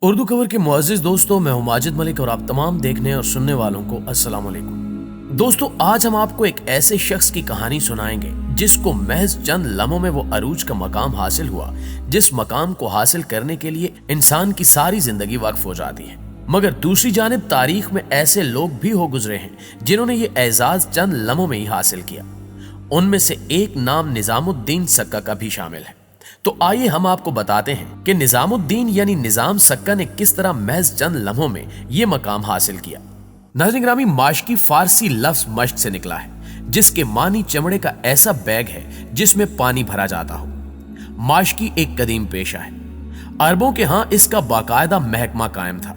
اردو کور کے معزز دوستوں، میں ہوں ماجد ملک اور آپ تمام دیکھنے اور سننے والوں کو السلام علیکم۔ دوستو، آج ہم آپ کو ایک ایسے شخص کی کہانی سنائیں گے جس کو محض چند لمحوں میں وہ عروج کا مقام حاصل ہوا، جس مقام کو حاصل کرنے کے لیے انسان کی ساری زندگی وقف ہو جاتی ہے۔ مگر دوسری جانب تاریخ میں ایسے لوگ بھی ہو گزرے ہیں جنہوں نے یہ اعزاز چند لمحوں میں ہی حاصل کیا۔ ان میں سے ایک نام نظام الدین سکہ کا بھی شامل ہے۔ تو آئیے ہم آپ کو بتاتے ہیں کہ نظام الدین یعنی نظام سکہ نے کس طرح محض چند لمحوں میں یہ مقام حاصل کیا۔ ناظرین گرامی، ماشکی فارسی لفظ مشق سے نکلا ہے، جس کے معنی چمڑے کا ایسا بیگ ہے جس میں پانی بھرا جاتا ہو۔ ماشکی ایک قدیم پیشہ ہے۔ عربوں کے ہاں اس کا باقاعدہ محکمہ قائم تھا۔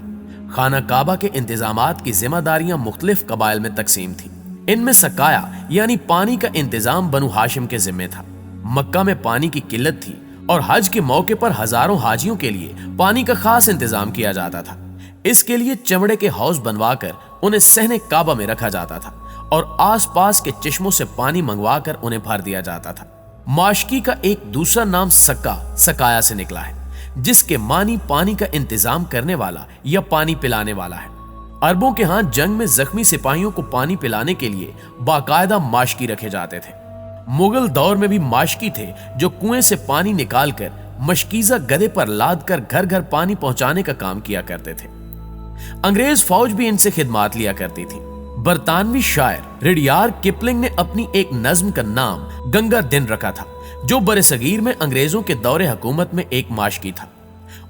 خانہ کعبہ کے انتظامات کی ذمہ داریاں مختلف قبائل میں تقسیم تھیں۔ ان میں سقایا یعنی پانی کا انتظام بنو ہاشم کے ذمے تھا۔ مکہ میں پانی کی قلت تھی اور حج کے موقع پر ہزاروں حاجیوں کے لیے پانی کا خاص انتظام کیا جاتا تھا۔ اس کے لیے چمڑے کے حوض بنوا کر انہیں صحن کعبہ میں رکھا جاتا تھا اور آس پاس کے چشموں سے پانی منگوا کر انہیں بھر دیا جاتا تھا۔ ماشکی کا ایک دوسرا نام سکا سکایا سے نکلا ہے، جس کے معنی پانی کا انتظام کرنے والا یا پانی پلانے والا ہے۔ عربوں کے ہاں جنگ میں زخمی سپاہیوں کو پانی پلانے کے لیے باقاعدہ ماشکی رکھے جاتے تھے۔ مغل دور میں بھی ماشکی تھے جو کنویں سے پانی نکال کر مشکیزہ گدھے پر لاد کر گھر گھر پانی پہنچانے کا کام کیا کرتے تھے۔ انگریز فوج بھی ان سے خدمات لیا کرتی تھی۔ برطانوی شاعر رڈیارڈ کپلنگ نے اپنی ایک نظم کا نام گنگا دن رکھا تھا، جو برصغیر میں انگریزوں کے دور حکومت میں ایک ماشکی تھا۔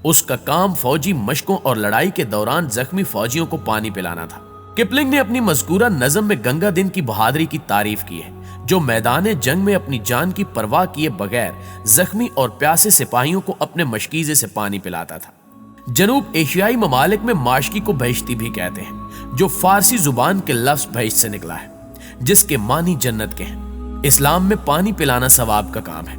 اس کا کام فوجی مشقوں اور لڑائی کے دوران زخمی فوجیوں کو پانی پلانا تھا۔ کپلنگ نے اپنی مذکورہ نظم میں گنگا دن کی بہادری کی تعریف کی ہے، جو میدان جنگ میں اپنی جان کی پرواہ کیے بغیر زخمی اور پیاسے سپاہیوں کو اپنے مشکیزے سے پانی پلاتا تھا۔ جنوب ایشیائی ممالک میں ماشکی کو بہشتی بھی کہتے ہیں، جو فارسی زبان کے لفظ بہشت سے نکلا ہے، جس کے معنی جنت کے ہیں۔ اسلام میں پانی پلانا ثواب کا کام ہے۔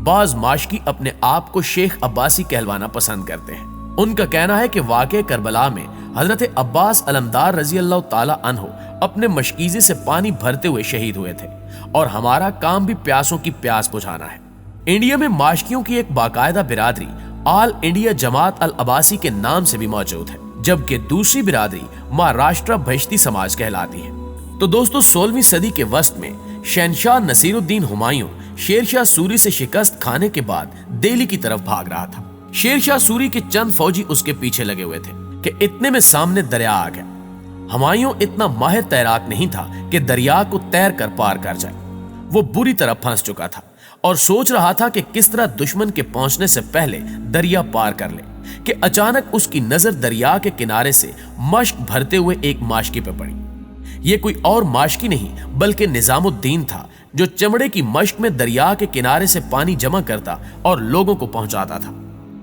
بعض ماشکی اپنے آپ کو شیخ عباسی کہلوانا پسند کرتے ہیں۔ ان کا کہنا ہے کہ واقعہ کربلا میں حضرت عباس علمدار رضی اللہ تعالی عنہ اپنے مشکیزے سے پانی بھرتے ہوئے شہید ہوئے تھے، اور ہمارا کام بھی پیاسوں کی پیاس بجھانا ہے۔ انڈیا میں ماشکیوں کی ایک باقاعدہ برادری آل انڈیا جماعت العباسی کے نام سے بھی موجود ہے، جبکہ دوسری برادری مہاراشٹرا بہشتی سماج کہلاتی ہے۔ تو دوستو، 16ویں صدی کے وسط میں شہنشاہ نصیر الدین ہمایوں شیر شاہ سوری سے شکست کھانے کے بعد دہلی کی طرف بھاگ رہا تھا۔ شیر شاہ سوری کے چند فوجی اس کے پیچھے لگے ہوئے تھے کہ اتنے میں سامنے دریا آ گیا۔ ہمایوں اتنا ماہر تیراک نہیں تھا کہ دریا کو تیر کر پار کر جائے۔ وہ بری طرح پھنس چکا تھا اور سوچ رہا تھا کہ کس طرح دشمن کے پہنچنے سے پہلے دریا پار کر لے کہ اچانک اس کی نظر دریا کے کنارے سے مشک بھرتے ہوئے ایک ماشکی پہ پڑی۔ یہ کوئی اور ماشکی نہیں بلکہ نظام الدین تھا، جو چمڑے کی مشک میں دریا کے کنارے سے پانی جمع کرتا اور لوگوں کو پہنچاتا تھا۔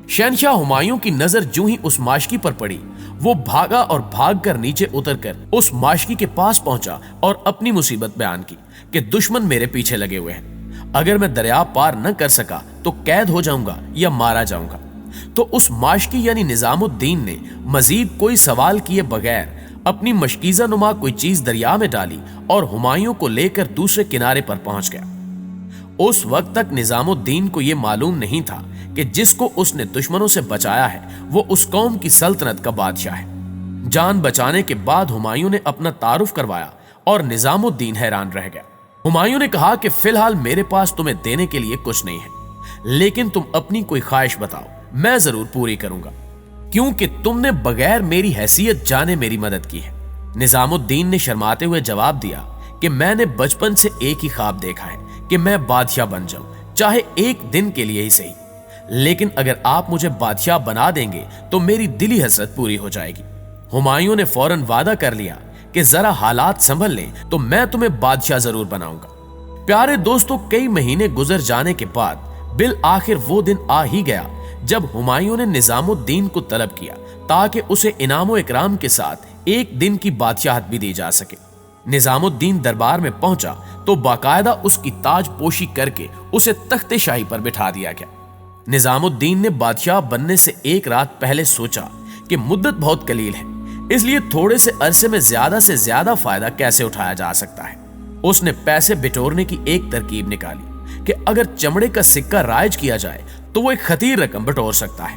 شہنشاہ ہمایوں کی نظر جو ہی اس ماشکی پر پڑی، وہ بھاگا اور بھاگ کر نیچے اتر کر اس ماشکی کے پاس پہنچا اور اپنی مصیبت بیان کی کہ دشمن میرے پیچھے لگے ہوئے ہیں۔ اگر میں دریا پار نہ کر سکا تو قید ہو جاؤں گا یا مارا جاؤں گا۔ تو اس ماشکی یعنی نظام الدین نے مزید کوئی سوال کیے بغیر اپنی مشکیزہ نما کوئی چیز دریا میں ڈالی اور ہمایوں کو لے کر دوسرے کنارے پر پہنچ گیا۔ اس وقت تک نظام الدین کو یہ معلوم نہیں تھا کہ جس کو اس نے دشمنوں سے بچایا ہے وہ اس قوم کی سلطنت کا بادشاہ ہے۔ جان بچانے کے بعد ہمایوں نے اپنا تعارف کروایا اور نظام الدین حیران رہ گیا۔ ہمایوں نے کہا کہ فی الحال میرے پاس تمہیں دینے کے لیے کچھ نہیں ہے، لیکن تم اپنی کوئی خواہش بتاؤ، میں ضرور پوری کروں گا، کیونکہ تم نے بغیر میری حیثیت جانے میری مدد کی ہے۔ نظام الدین نے شرماتے ہوئے جواب دیا کہ میں نے بچپن سے ایک ہی خواب دیکھا ہے کہ میں بادشاہ بن جاؤں، چاہے ایک دن کے لیے ہی صحیح، لیکن اگر آپ مجھے بادشاہ بنا دیں گے تو میری دلی حسرت پوری ہو جائے گی۔ ہمایوں نے فوراً وعدہ کر لیا کہ ذرا حالات سنبھل لیں تو میں تمہیں بادشاہ ضرور بناؤں گا۔ پیارے دوستو، کئی مہینے گزر جانے کے بعد بالآخر وہ دن آ ہی گیا جب ہمایوں نے نظام الدین کو طلب کیا تاکہ اسے انعام و اکرام کے ساتھ ایک دن کی بادشاہت بھی دی جا سکے۔ نظام الدین دربار میں پہنچا تو باقاعدہ اس کی تاج پوشی کر کے اسے تخت شاہی پر بٹھا دیا گیا۔ نظام الدین نے بادشاہ بننے سے ایک رات پہلے سوچا کہ مدت بہت قلیل ہے، اس لیے تھوڑے سے عرصے میں زیادہ سے زیادہ فائدہ کیسے اٹھایا جا سکتا ہے۔ اس نے پیسے بٹورنے کی ایک ترکیب نکالی کہ اگر چمڑے کا سکہ رائج کیا جائے تو وہ ایک خطیر رقم بٹور سکتا ہے۔